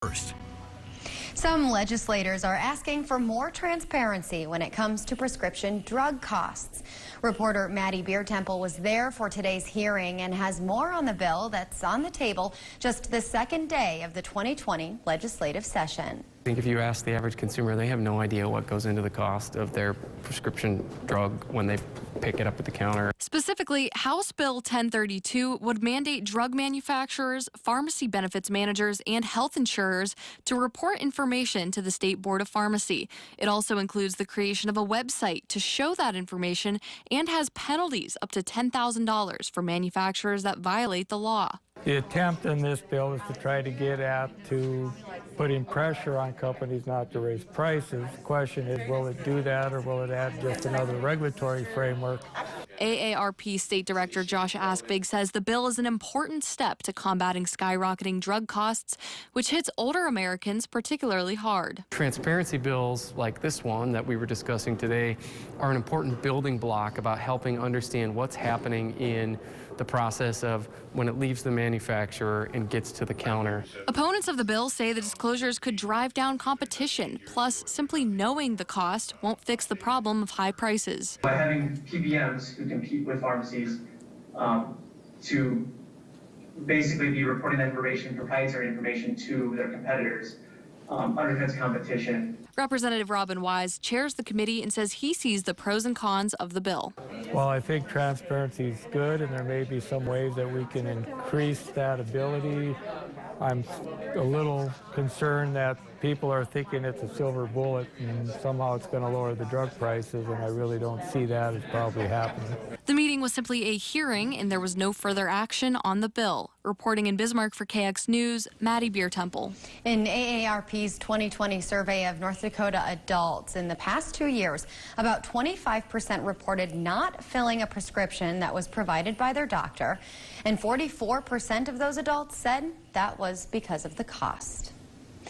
First. Some legislators are asking for more transparency when it comes to prescription drug costs. Reporter Maddie Biertempel was there for today's hearing and has more on the bill that's on the table just the second day of the 2020 legislative session. I think if you ask the average consumer, they have no idea what goes into the cost of their prescription drug when they pick it up at the counter. Specifically, House Bill 1032 would mandate drug manufacturers, pharmacy benefits managers, and health insurers to report information to the State Board of Pharmacy. It also includes the creation of a website to show that information and has penalties up to $10,000 for manufacturers that violate the law. The attempt in this bill is to try to get at putting pressure on companies not to raise prices. The question is, will it do that, or will it add just another regulatory framework? AARP State Director Josh Askvig says the bill is an important step to combating skyrocketing drug costs, which hits older Americans particularly hard. Transparency bills like this one that we were discussing today are an important building block about helping understand what's happening in the process of when it leaves the manufacturer and gets to the counter. Opponents of the bill say the disclosures could drive down competition, plus simply knowing the cost won't fix the problem of high prices. By having PBMs who compete with pharmacies to basically be reporting that information, proprietary information, to their competitors, undercuts competition. Representative Robin Wise chairs the committee and says he sees the pros and cons of the bill. Well, I think transparency is good, and there may be some ways that we can increase that ability. I'm a little concerned that people are thinking it's a silver bullet and somehow it's going to lower the drug prices, and I really don't see that as probably happening. The meeting was simply a hearing, and there was no further action on the bill. Reporting in Bismarck for KX News, Maddie Biertempel. In AARP's 2020 survey of North Dakota adults, in the past 2 years, about 25% reported not filling a prescription that was provided by their doctor, and 44% of those adults said that was because of the cost.